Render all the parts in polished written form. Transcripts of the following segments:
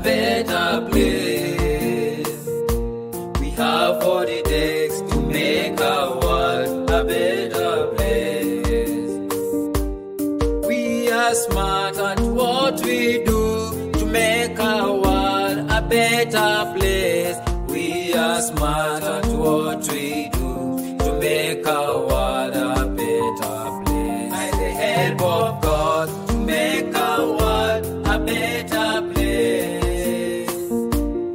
better place. We have what it takes to make our world a better place. We are smart at what we do to make our world a better place. We are smart at what we do to make our world a better place. By the help of God, to make our world a better place.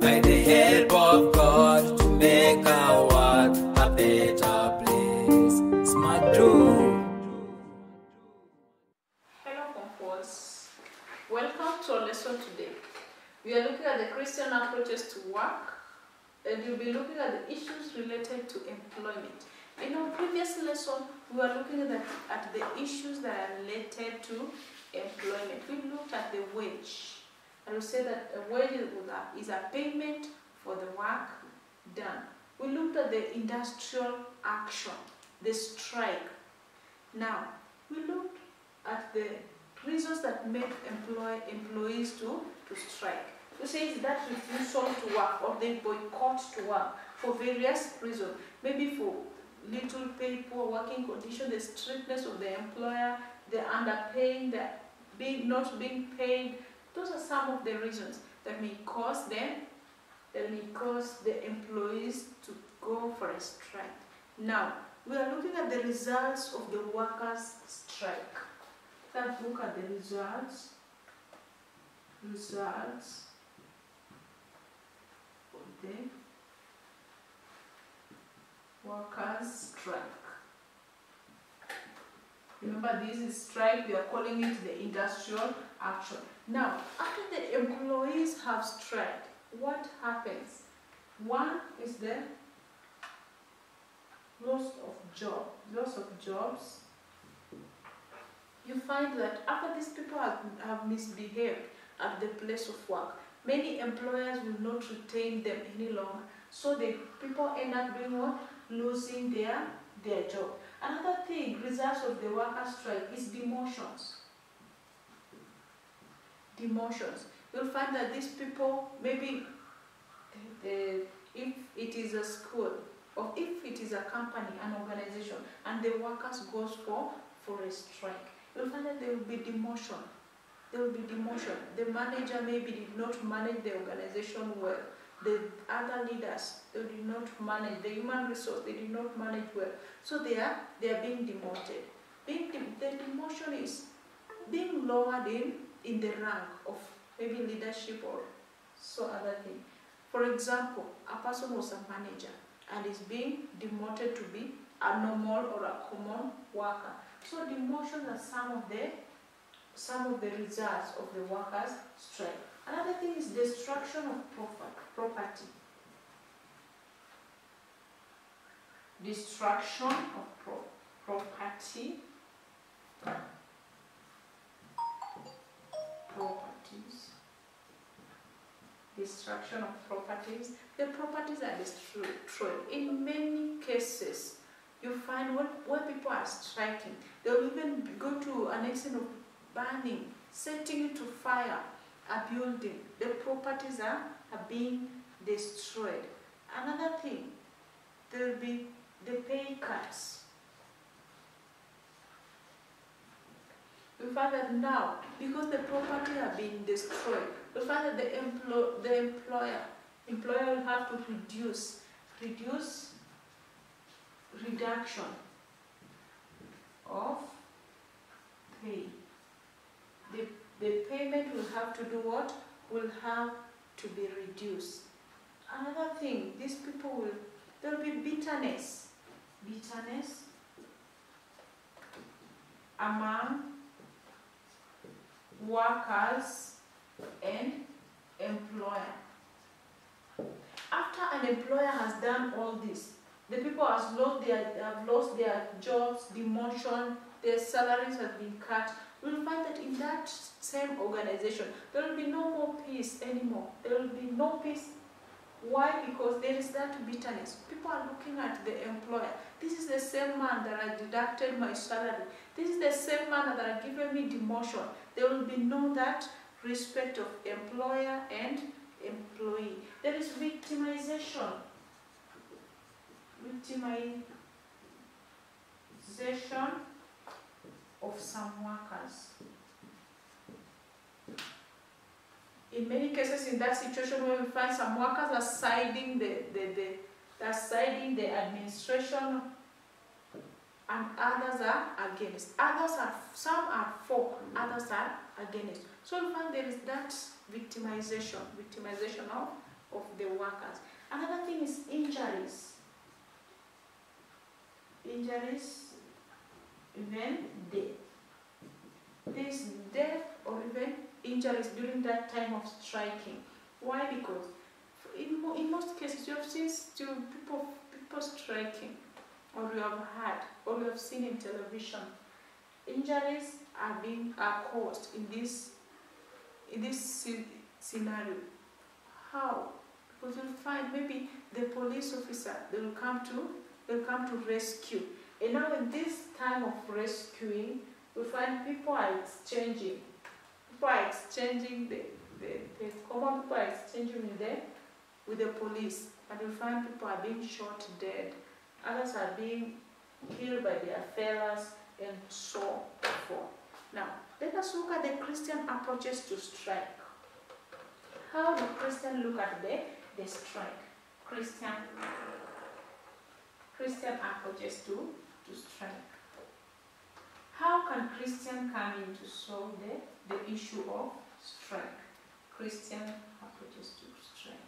By the help of God, to make our world a better place. Smart do. Hello, comforts. Welcome to our lesson today. We are looking at the Christian approaches to work, and you'll be looking at the issues related to employment. In our previous lesson, we were looking at the issues that are related to employment. We looked at the wage, and we said that a wage is a payment for the work done. We looked at the industrial action, the strike. Now, we looked at the reasons that make employees to strike. We say it's that refusal to work, or they boycott to work for various reasons. Maybe for little pay, poor working conditions, the strictness of the employer, the underpaying, the not being paid. Those are some of the reasons that may cause the employees to go for a strike. Now, we are looking at the results of the workers' strike. Let's look at the results of the workers' strike. Remember, this is strike, we are calling it the industrial action. Now, after the employees have striked, what happens? One is the loss of jobs. You find that after these people have misbehaved at the place of work, many employers will not retain them any longer. So the people end up doing what? Losing their job. Another thing, results of the workers' strike is demotions. Demotions. You'll find that these people, maybe if it is a school, or if it is a company, an organization, and the workers goes for a strike, you'll find that there will be demotion. There will be demotion. The manager maybe did not manage the organization well. The other leaders, they did not manage. The human resource, they did not manage well. So they are being demoted. The demotion is being lowered in the rank of maybe leadership or so other thing. For example, a person was a manager and is being demoted to be a normal or a common worker. So demotions are some of the results of the workers' strike. Another thing is destruction of property. Destruction of properties. Destruction of properties. The properties are destroyed. In many cases, you find when people are striking, they will even go to an extent of burning, setting it to fire, a building. The properties are being destroyed. Another thing, there will be the pay cuts. You find that now, because the property are being destroyed, you find that the employer will have to reduction of pay. The payment will have to do what? Will have to be reduced. Another thing, these people there will be bitterness among workers and employer. After an employer has done all this, the people have lost their jobs, demotion, their salaries have been cut. We'll find that in that same organization, there will be no more peace anymore. There will be no peace. Why? Because there is that bitterness. People are looking at the employer. This is the same man that I deducted my salary. This is the same man that has given me demotion. There will be no that respect of employer and employee. There is victimization. Victimization of some workers. In many cases, in that situation where we find some workers are siding the administration and others are against. Some are for, others are against. So we find there is that victimization of the workers. Another thing is injuries. Injuries, even death. There is death or even injuries during that time of striking. Why? Because in most cases you have seen people striking, or you have heard, or you have seen in television. Injuries are caused in this scenario. How? Because you'll find maybe the police officer will come to rescue. And now in this time of rescuing, we find people are exchanging. People are exchanging the common people are exchanging with the police. And we find people are being shot dead. Others are being killed by their fellows and so forth. Now, let us look at the Christian approaches to strike. How do Christians look at the strike? Christian approaches to strike. How can Christian come in to solve the issue of strike? Christian approaches to strike.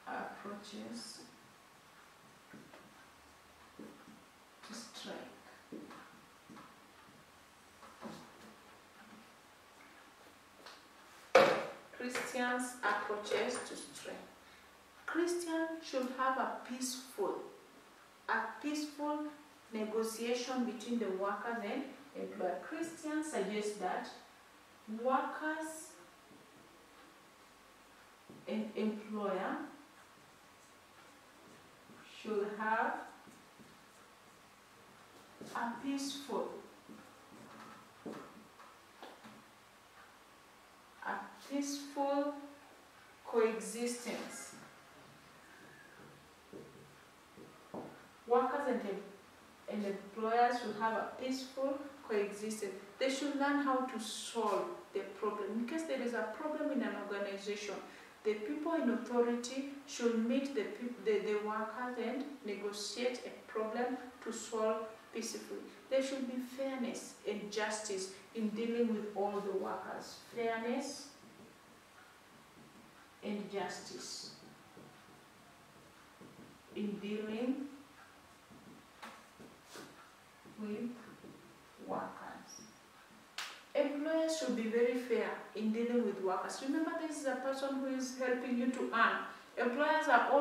Approaches to strike. Christians' approaches to strike. Christians should have a peaceful negotiation between the workers and employer. Christians suggest that workers and employer should have a peaceful coexistence. Workers and employers should have a peaceful coexistence. They should learn how to solve the problem. In case there is a problem in an organization, the people in authority should meet the workers and negotiate a problem to solve peacefully. There should be fairness and justice in dealing with all the workers. Fairness and justice in dealing with workers. Employers should be very fair in dealing with workers. Remember, this is a person who is helping you to earn. Employers are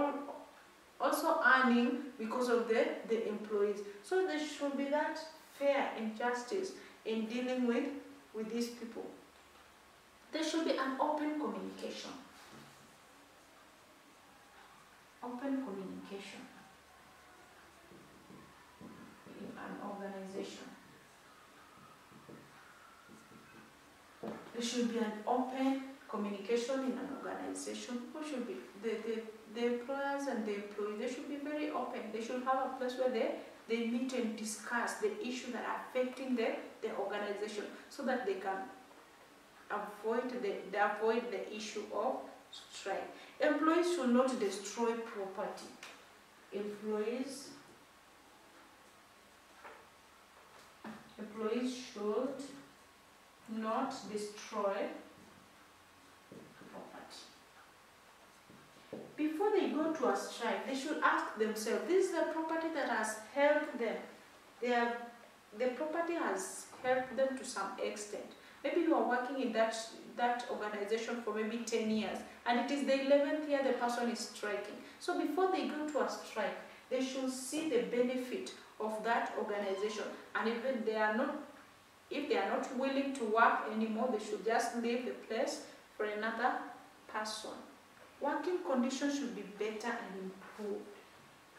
also earning because of the employees. So there should be that fair and justice in dealing with these people. There should be an open communication. Open communication in an organization. There should be an open communication in an organization. People should be, the employers and the employees, they should be very open. They should have a place where they meet and discuss the issues that are affecting the organization so that they can avoid the issue of strike. Employees should not destroy property. Employees should not destroy property. Before they go to a strike, they should ask themselves, this is a property that has helped them. The property has helped them to some extent. Maybe you are working in that organization for maybe 10 years, and it is the 11th year the person is striking. So before they go to a strike, they should see the benefit of that organization. And if they are not willing to work anymore, they should just leave the place for another person. Working conditions should be better and improved.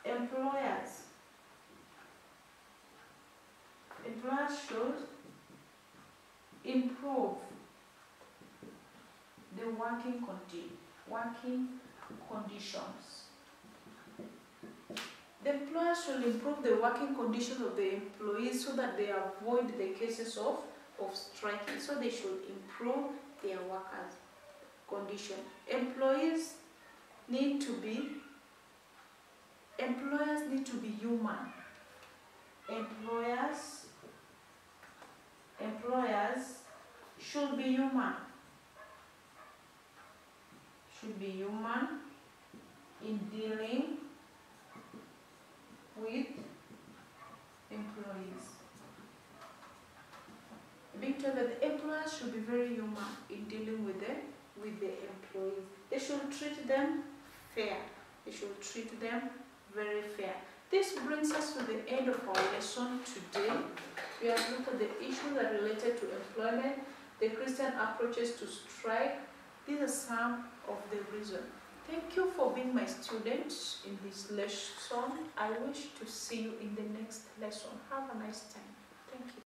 Employers should improve the working conditions. The employer should improve the working conditions of the employees so that they avoid the cases of striking. So they should improve their workers' condition. Employers need to be human. Employers should be human. In dealing with employees. Being told that the employers should be very human in dealing with the employees. They should treat them fair. They should treat them very fair. This brings us to the end of our lesson today. We have looked at the issues that are related to employment, the Christian approaches to strike. These are some of the reasons. Thank you for being my students in this lesson. I wish to see you in the next lesson. Have a nice time. Thank you.